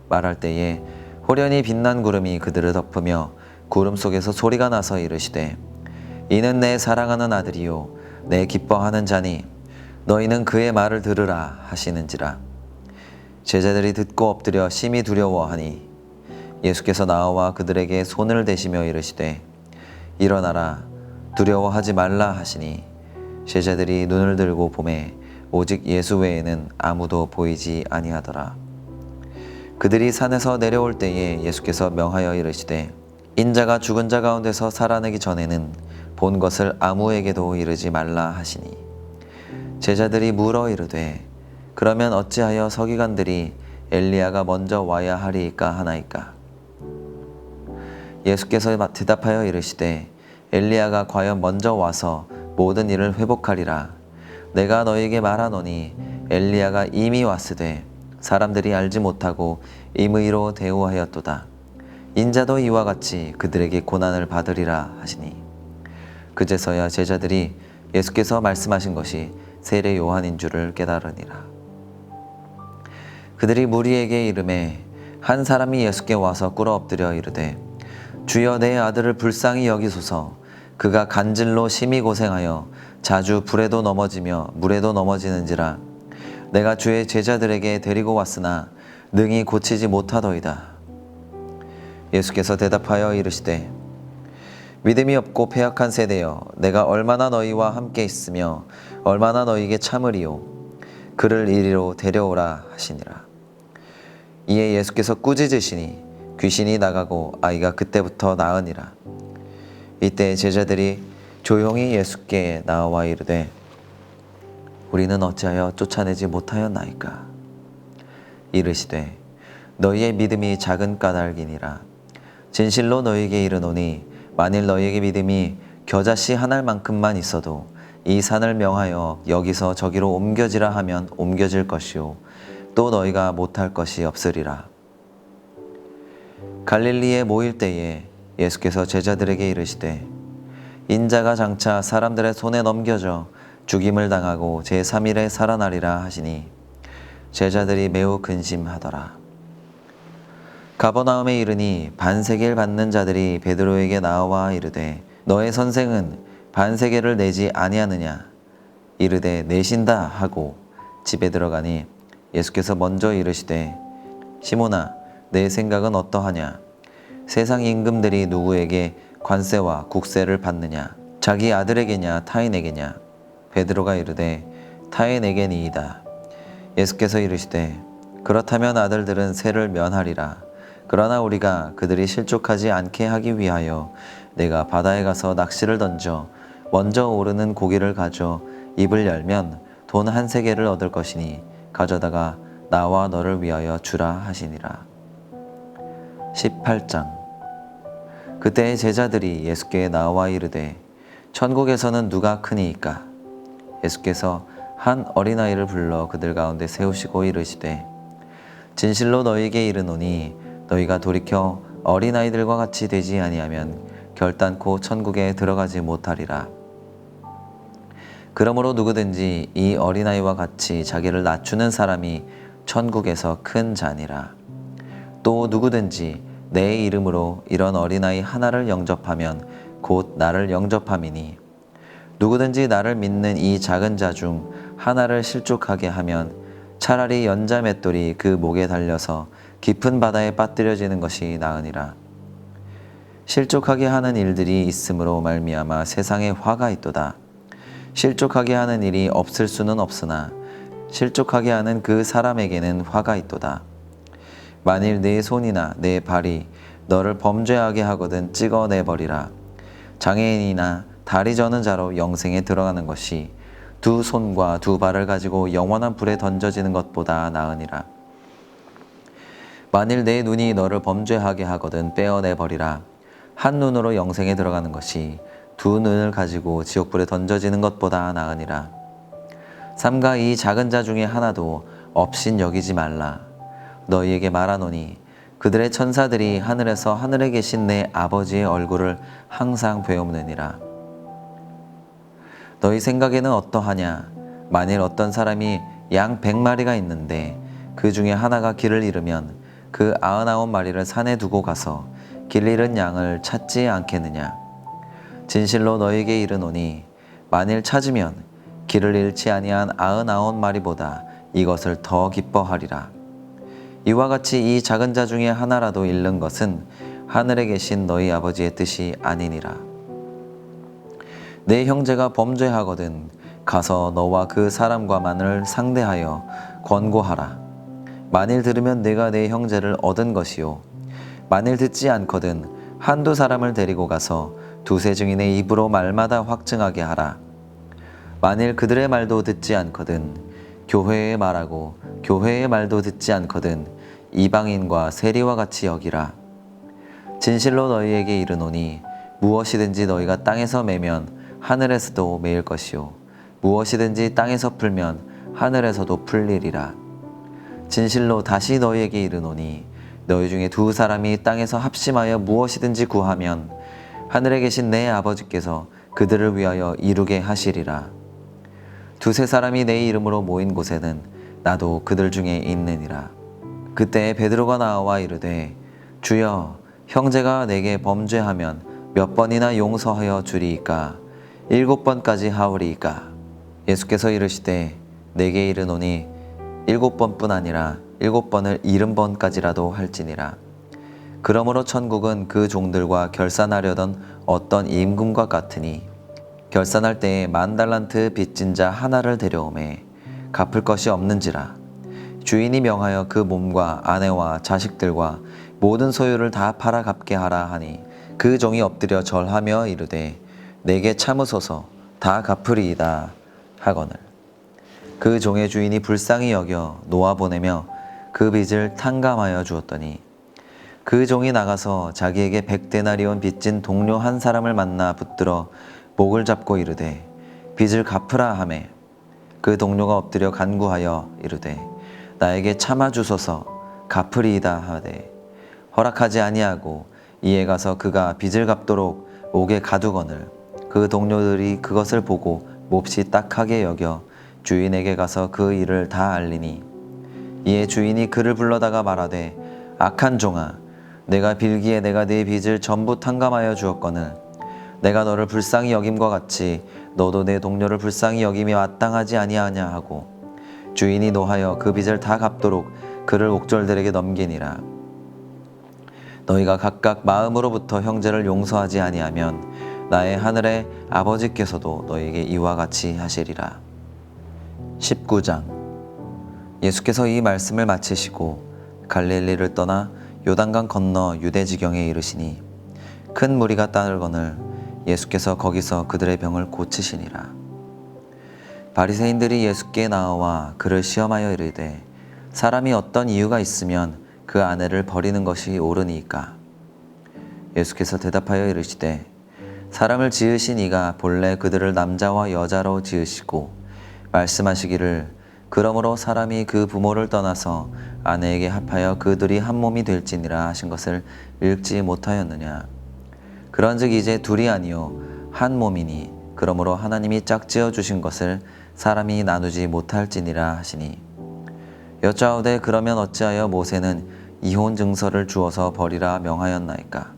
말할 때에 호련히 빛난 구름이 그들을 덮으며 구름 속에서 소리가 나서 이르시되 이는 내 사랑하는 아들이요 내 기뻐하는 자니 너희는 그의 말을 들으라 하시는지라. 제자들이 듣고 엎드려 심히 두려워하니 예수께서 나와 그들에게 손을 대시며 이르시되 일어나라, 두려워하지 말라 하시니 제자들이 눈을 들고 보매 오직 예수 외에는 아무도 보이지 아니하더라. 그들이 산에서 내려올 때에 예수께서 명하여 이르시되 인자가 죽은 자 가운데서 살아나기 전에는 본 것을 아무에게도 이르지 말라 하시니, 제자들이 물어 이르되 그러면 어찌하여 서기관들이 엘리야가 먼저 와야 하리이까 하나이까? 예수께서 대답하여 이르시되 엘리야가 과연 먼저 와서 모든 일을 회복하리라. 내가 너희에게 말하노니 엘리야가 이미 왔으되 사람들이 알지 못하고 임의로 대우하였도다. 인자도 이와 같이 그들에게 고난을 받으리라 하시니, 그제서야 제자들이 예수께서 말씀하신 것이 세례 요한인 줄을 깨달으니라. 그들이 무리에게 이르매 한 사람이 예수께 와서 꿇어 엎드려 이르되 주여, 내 아들을 불쌍히 여기소서. 그가 간질로 심히 고생하여 자주 불에도 넘어지며 물에도 넘어지는지라. 내가 주의 제자들에게 데리고 왔으나 능히 고치지 못하더이다. 예수께서 대답하여 이르시되 믿음이 없고 패역한 세대여, 내가 얼마나 너희와 함께 있으며 얼마나 너희에게 참으리요. 그를 이리로 데려오라 하시니라. 이에 예수께서 꾸짖으시니 귀신이 나가고 아이가 그때부터 나으니라. 이때 제자들이 조용히 예수께 나와 이르되 우리는 어찌하여 쫓아내지 못하였나이까? 이르시되 너희의 믿음이 작은 까닭이니라. 진실로 너희에게 이르노니 만일 너희에게 믿음이 겨자씨 한 알만큼만 있어도 이 산을 명하여 여기서 저기로 옮겨지라 하면 옮겨질 것이요 또 너희가 못할 것이 없으리라. 갈릴리에 모일 때에 예수께서 제자들에게 이르시되 인자가 장차 사람들의 손에 넘겨져 죽임을 당하고 제3일에 살아나리라 하시니 제자들이 매우 근심하더라. 가버나움에 이르니 반세계를 받는 자들이 베드로에게 나와 이르되 너의 선생은 반세계를 내지 아니하느냐? 이르되 내신다 하고 집에 들어가니 예수께서 먼저 이르시되 시몬아 내 생각은 어떠하냐? 세상 임금들이 누구에게 관세와 국세를 받느냐? 자기 아들에게냐 타인에게냐? 베드로가 이르되 타인에게니이다. 예수께서 이르시되 그렇다면 아들들은 세를 면하리라. 그러나 우리가 그들이 실족하지 않게 하기 위하여 내가 바다에 가서 낚시를 던져 먼저 오르는 고기를 가져 입을 열면 돈 1세겔을 얻을 것이니 가져다가 나와 너를 위하여 주라 하시니라. 18장. 그때 제자들이 예수께 나와 이르되 천국에서는 누가 크니이까? 예수께서 한 어린아이를 불러 그들 가운데 세우시고 이르시되 진실로 너희에게 이르노니 너희가 돌이켜 어린아이들과 같이 되지 아니하면 결단코 천국에 들어가지 못하리라. 그러므로 누구든지 이 어린아이와 같이 자기를 낮추는 사람이 천국에서 큰 자니라. 또 누구든지 내 이름으로 이런 어린아이 하나를 영접하면 곧 나를 영접함이니 누구든지 나를 믿는 이 작은 자 중 하나를 실족하게 하면 차라리 연자 맷돌이 그 목에 달려서 깊은 바다에 빠뜨려지는 것이 나으니라. 실족하게 하는 일들이 있으므로 말미암아 세상에 화가 있도다. 실족하게 하는 일이 없을 수는 없으나 실족하게 하는 그 사람에게는 화가 있도다. 만일 내 손이나 내 발이 너를 범죄하게 하거든 찍어내버리라. 장애인이나 다리 저는 자로 영생에 들어가는 것이 두 손과 두 발을 가지고 영원한 불에 던져지는 것보다 나으니라. 만일 내 눈이 너를 범죄하게 하거든 빼어내버리라. 한 눈으로 영생에 들어가는 것이 두 눈을 가지고 지옥불에 던져지는 것보다 나으니라. 삼가 이 작은 자 중에 하나도 업신 여기지 말라. 너희에게 말하노니 그들의 천사들이 하늘에서 하늘에 계신 내 아버지의 얼굴을 항상 배움느니라. 너희 생각에는 어떠하냐? 만일 어떤 사람이 양 100마리가 있는데 그 중에 하나가 길을 잃으면 그 99마리를 산에 두고 가서 길 잃은 양을 찾지 않겠느냐? 진실로 너희에게 이르노니 만일 찾으면 길을 잃지 아니한 99마리보다 이것을 더 기뻐하리라. 이와 같이 이 작은 자 중에 하나라도 잃는 것은 하늘에 계신 너희 아버지의 뜻이 아니니라. 내 형제가 범죄하거든 가서 너와 그 사람과만을 상대하여 권고하라. 만일 들으면 내가 내 형제를 얻은 것이요 만일 듣지 않거든 한두 사람을 데리고 가서 두세 증인의 입으로 말마다 확증하게 하라. 만일 그들의 말도 듣지 않거든 교회의 말하고 교회의 말도 듣지 않거든 이방인과 세리와 같이 여기라. 진실로 너희에게 이르노니 무엇이든지 너희가 땅에서 매면 하늘에서도 매일 것이요 무엇이든지 땅에서 풀면 하늘에서도 풀리리라. 진실로 다시 너희에게 이르노니 너희 중에 두 사람이 땅에서 합심하여 무엇이든지 구하면 하늘에 계신 내 아버지께서 그들을 위하여 이루게 하시리라. 두세 사람이 내 이름으로 모인 곳에는 나도 그들 중에 있느니라. 그때 베드로가 나와 이르되 주여 형제가 내게 범죄하면 몇 번이나 용서하여 주리이까 7번까지 하오리이까? 예수께서 이르시되 내게 이르노니 7번뿐 아니라 7번을 70번까지라도 할지니라. 그러므로 천국은 그 종들과 결산하려던 어떤 임금과 같으니 결산할 때에 10,000달란트 빚진 자 하나를 데려오매 갚을 것이 없는지라. 주인이 명하여 그 몸과 아내와 자식들과 모든 소유를 다 팔아 갚게 하라 하니 그 종이 엎드려 절하며 이르되 내게 참으소서 다 갚으리이다 하거늘 그 종의 주인이 불쌍히 여겨 놓아보내며 그 빚을 탕감하여 주었더니 그 종이 나가서 자기에게 100데나리온 빚진 동료 한 사람을 만나 붙들어 목을 잡고 이르되 빚을 갚으라 하매 그 동료가 엎드려 간구하여 이르되 나에게 참아 주소서 갚으리이다 하되 허락하지 아니하고 이에 가서 그가 빚을 갚도록 옥에 가두거늘 그 동료들이 그것을 보고 몹시 딱하게 여겨 주인에게 가서 그 일을 다 알리니 이에 주인이 그를 불러다가 말하되 악한 종아 내가 빌기에 내가 네 빚을 전부 탕감하여 주었거늘 내가 너를 불쌍히 여김과 같이 너도 내 동료를 불쌍히 여김이 마땅하지 아니하냐 하고 주인이 노하여 그 빚을 다 갚도록 그를 옥졸들에게 넘기니라. 너희가 각각 마음으로부터 형제를 용서하지 아니하면 나의 하늘의 아버지께서도 너희에게 이와 같이 하시리라. 19장. 예수께서 이 말씀을 마치시고 갈릴리를 떠나 요단강 건너 유대 지경에 이르시니 큰 무리가 따르거늘 예수께서 거기서 그들의 병을 고치시니라. 바리새인들이 예수께 나와 그를 시험하여 이르되 사람이 어떤 이유가 있으면 그 아내를 버리는 것이 옳으니까. 예수께서 대답하여 이르시되 사람을 지으신 이가 본래 그들을 남자와 여자로 지으시고 말씀하시기를 그러므로 사람이 그 부모를 떠나서 아내에게 합하여 그들이 한 몸이 될지니라 하신 것을 읽지 못하였느냐. 그런즉 이제 둘이 아니요 한 몸이니 그러므로 하나님이 짝지어 주신 것을 사람이 나누지 못할지니라 하시니 여짜오되 그러면 어찌하여 모세는 이혼 증서를 주어서 버리라 명하였나이까.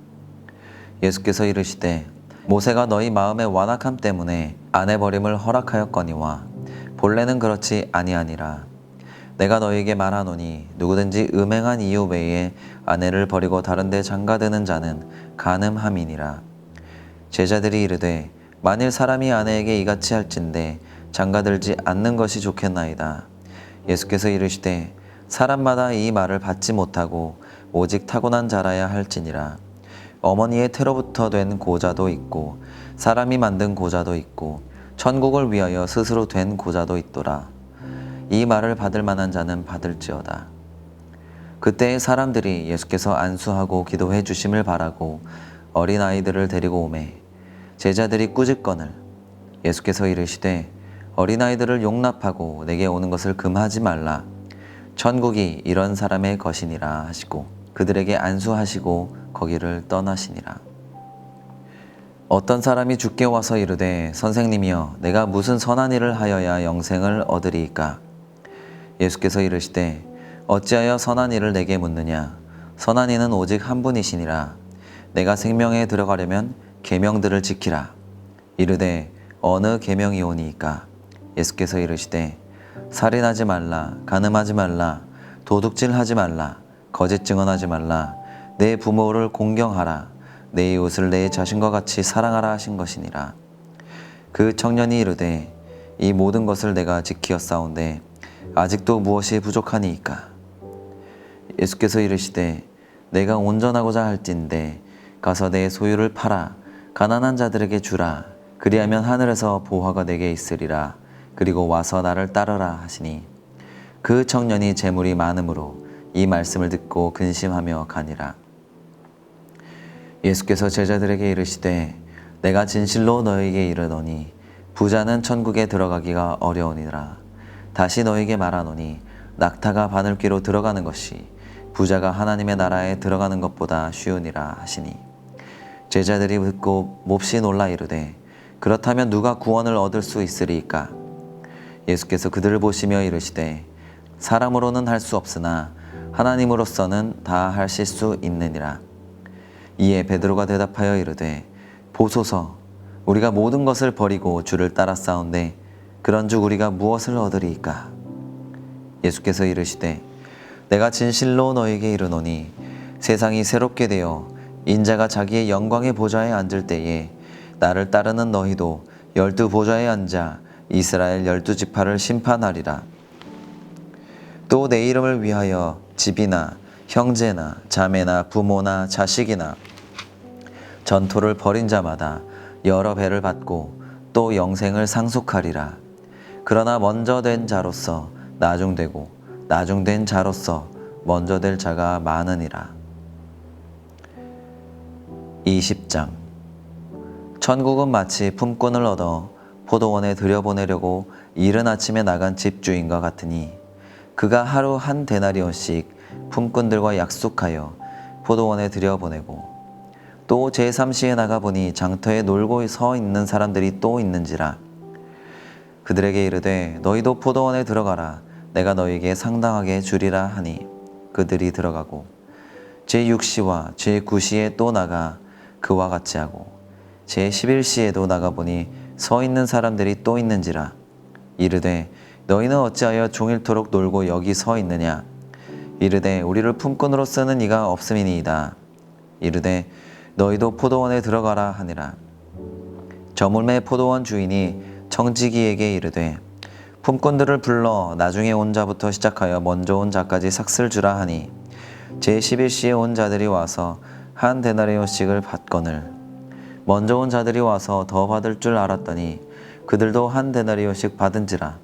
예수께서 이르시되 모세가 너희 마음의 완악함 때문에 아내 버림을 허락하였거니와 본래는 그렇지 아니하니라. 내가 너희에게 말하노니 누구든지 음행한 이유 외에 아내를 버리고 다른 데 장가드는 자는 간음함이니라. 제자들이 이르되 만일 사람이 아내에게 이같이 할진대 장가들지 않는 것이 좋겠나이다. 예수께서 이르시되 사람마다 이 말을 받지 못하고 오직 타고난 자라야 할지니라. 어머니의 태로부터 된 고자도 있고 사람이 만든 고자도 있고 천국을 위하여 스스로 된 고자도 있도다. 이 말을 받을 만한 자는 받을지어다. 그때 사람들이 예수께서 안수하고 기도해 주심을 바라고 어린아이들을 데리고 오매 제자들이 꾸짖거늘 예수께서 이르시되 어린아이들을 용납하고 내게 오는 것을 금하지 말라. 천국이 이런 사람의 것이니라 하시고 그들에게 안수하시고 거기를 떠나시니라. 어떤 사람이 주께 와서 이르되 선생님이여 내가 무슨 선한 일을 하여야 영생을 얻으리이까. 예수께서 이르시되 어찌하여 선한 일을 내게 묻느냐. 선한 이는 오직 한 분이시니라. 내가 생명에 들어가려면 계명들을 지키라. 이르되 어느 계명이오니이까. 예수께서 이르시되 살인하지 말라, 간음하지 말라, 도둑질하지 말라, 거짓 증언하지 말라, 내 부모를 공경하라, 내 이웃을 내 자신과 같이 사랑하라 하신 것이니라. 그 청년이 이르되 이 모든 것을 내가 지키었사온데 아직도 무엇이 부족하니이까. 예수께서 이르시되 내가 온전하고자 할진대 가서 내 소유를 팔아 가난한 자들에게 주라. 그리하면 하늘에서 보화가 내게 있으리라. 그리고 와서 나를 따르라 하시니 그 청년이 재물이 많음으로 이 말씀을 듣고 근심하며 가니라. 예수께서 제자들에게 이르시되 내가 진실로 너희에게 이르노니 부자는 천국에 들어가기가 어려우니라. 다시 너희에게 말하노니 낙타가 바늘귀로 들어가는 것이 부자가 하나님의 나라에 들어가는 것보다 쉬우니라 하시니 제자들이 듣고 몹시 놀라 이르되 그렇다면 누가 구원을 얻을 수 있으리이까. 예수께서 그들을 보시며 이르시되 사람으로는 할 수 없으나 하나님으로서는 다 하실 수 있느니라. 이에 베드로가 대답하여 이르되 보소서 우리가 모든 것을 버리고 주를 따랐사온데 그런즉 우리가 무엇을 얻으리이까. 예수께서 이르시되 내가 진실로 너희에게 이르노니 세상이 새롭게 되어 인자가 자기의 영광의 보좌에 앉을 때에 나를 따르는 너희도 12 보좌에 앉아 이스라엘 12지파를 심판하리라. 또 내 이름을 위하여 집이나 형제나 자매나 부모나 자식이나 전토를 벌인 자마다 여러 배를 받고 또 영생을 상속하리라. 그러나 먼저 된 자로서 나중되고 나중된 자로서 먼저 될 자가 많으니라. 20장. 천국은 마치 품꾼을 얻어 포도원에 들여보내려고 이른 아침에 나간 집주인과 같으니 그가 하루 한 데나리온씩 품꾼들과 약속하여 포도원에 들여보내고 또 제3시에 나가보니 장터에 놀고 서 있는 사람들이 또 있는지라. 그들에게 이르되 너희도 포도원에 들어가라. 내가 너희에게 상당하게 주리라 하니 그들이 들어가고 제6시와 제9시에 또 나가 그와 같이 하고 제11시에도 나가보니 서 있는 사람들이 또 있는지라. 이르되 너희는 어찌하여 종일토록 놀고 여기 서 있느냐. 이르되 우리를 품꾼으로 쓰는 이가 없음이니이다. 이르되 너희도 포도원에 들어가라 하니라. 저물매 포도원 주인이 청지기에게 이르되 품꾼들을 불러 나중에 온 자부터 시작하여 먼저 온 자까지 삭슬 주라 하니 제11시에 온 자들이 와서 한 데나리온씩을 받거늘 먼저 온 자들이 와서 더 받을 줄 알았더니 그들도 한 데나리온씩 받은지라.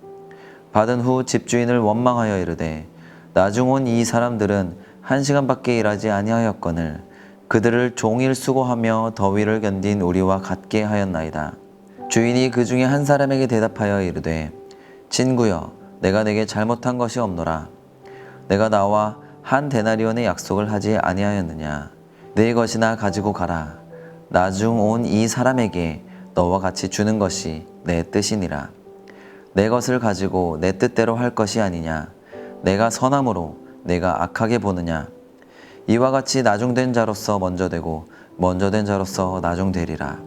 받은 후 집주인을 원망하여 이르되 나중 온 이 사람들은 1시간밖에 일하지 아니하였거늘 그들을 종일 수고하며 더위를 견딘 우리와 같게 하였나이다. 주인이 그 중에 한 사람에게 대답하여 이르되 친구여 내가 내게 잘못한 것이 없노라. 내가 나와 한 데나리온의 약속을 하지 아니하였느냐. 네 것이나 가지고 가라. 나중 온 이 사람에게 너와 같이 주는 것이 내 뜻이니라. 내 것을 가지고 내 뜻대로 할 것이 아니냐. 내가 선함으로 내가 악하게 보느냐. 이와 같이 나중된 자로서 먼저 되고 먼저 된 자로서 나중되리라.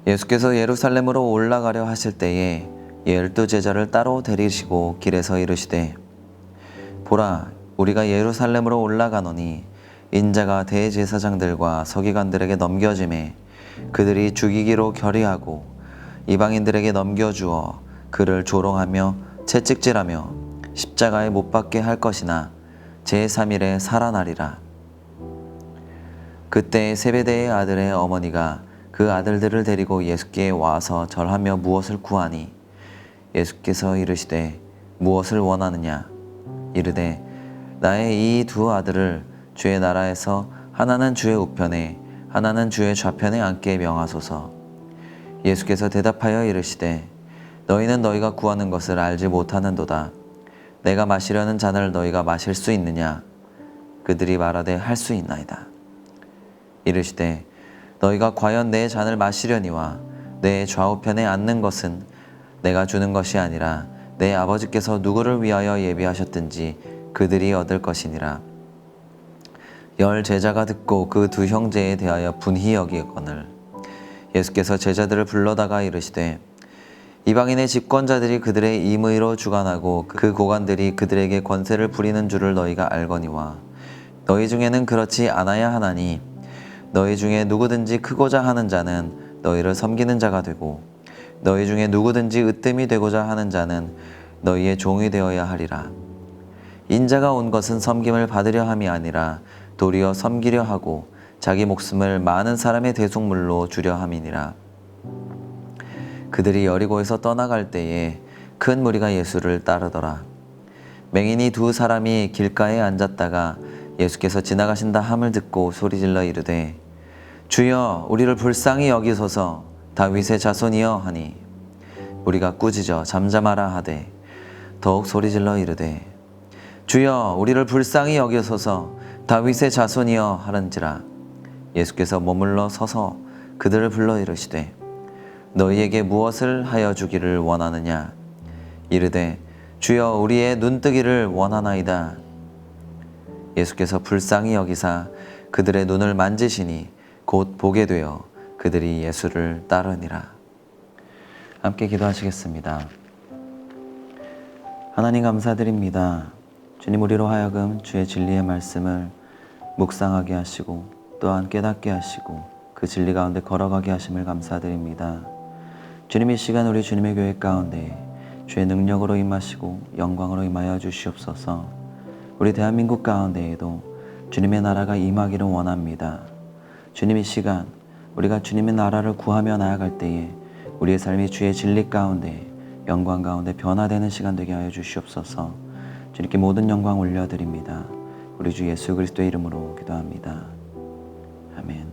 예수께서 예루살렘으로 올라가려 하실 때에 12 제자를 따로 데리시고 길에서 이르시되 보라 우리가 예루살렘으로 올라가노니 인자가 대제사장들과 서기관들에게 넘겨지매 그들이 죽이기로 결의하고 이방인들에게 넘겨주어 그를 조롱하며 채찍질하며 십자가에 못 박게 할 것이나 제3일에 살아나리라. 그때 세베대의 아들의 어머니가 그 아들들을 데리고 예수께 와서 절하며 무엇을 구하니 예수께서 이르시되 무엇을 원하느냐. 이르되 나의 이 두 아들을 주의 나라에서 하나는 주의 우편에 하나는 주의 좌편에 앉게 명하소서. 예수께서 대답하여 이르시되 너희는 너희가 구하는 것을 알지 못하는도다. 내가 마시려는 잔을 너희가 마실 수 있느냐. 그들이 말하되 할 수 있나이다. 이르시되 너희가 과연 내 잔을 마시려니와 내 좌우편에 앉는 것은 내가 주는 것이 아니라 내 아버지께서 누구를 위하여 예비하셨든지 그들이 얻을 것이니라. 10 제자가 듣고 그 두 형제에 대하여 분히 여기거늘 예수께서 제자들을 불러다가 이르시되 이방인의 집권자들이 그들의 임의로 주관하고 그 고관들이 그들에게 권세를 부리는 줄을 너희가 알거니와 너희 중에는 그렇지 않아야 하나니 너희 중에 누구든지 크고자 하는 자는 너희를 섬기는 자가 되고 너희 중에 누구든지 으뜸이 되고자 하는 자는 너희의 종이 되어야 하리라. 인자가 온 것은 섬김을 받으려 함이 아니라 도리어 섬기려 하고 자기 목숨을 많은 사람의 대속물로 주려 함이니라. 그들이 여리고에서 떠나갈 때에 큰 무리가 예수를 따르더라. 맹인이 두 사람이 길가에 앉았다가 예수께서 지나가신다 함을 듣고 소리질러 이르되 주여 우리를 불쌍히 여기소서. 다윗의 자손이여 하니 무리가 꾸짖어 잠잠하라 하되 더욱 소리질러 이르되 주여 우리를 불쌍히 여기소서. 다윗의 자손이여 하는지라. 예수께서 머물러 서서 그들을 불러 이르시되 너희에게 무엇을 하여 주기를 원하느냐. 이르되 주여 우리의 눈뜨기를 원하나이다. 예수께서 불쌍히 여기사 그들의 눈을 만지시니 곧 보게 되어 그들이 예수를 따르니라. 함께 기도하시겠습니다. 하나님 감사드립니다. 주님 우리로 하여금 주의 진리의 말씀을 묵상하게 하시고 또한 깨닫게 하시고 그 진리 가운데 걸어가게 하심을 감사드립니다. 주님 이 시간 우리 주님의 교회 가운데 주의 능력으로 임하시고 영광으로 임하여 주시옵소서. 우리 대한민국 가운데에도 주님의 나라가 임하기를 원합니다. 주님 이 시간 우리가 주님의 나라를 구하며 나아갈 때에 우리의 삶이 주의 진리 가운데 영광 가운데 변화되는 시간 되게 하여 주시옵소서. 주님께 모든 영광 올려드립니다. 우리 주 예수 그리스도의 이름으로 기도합니다. 아멘.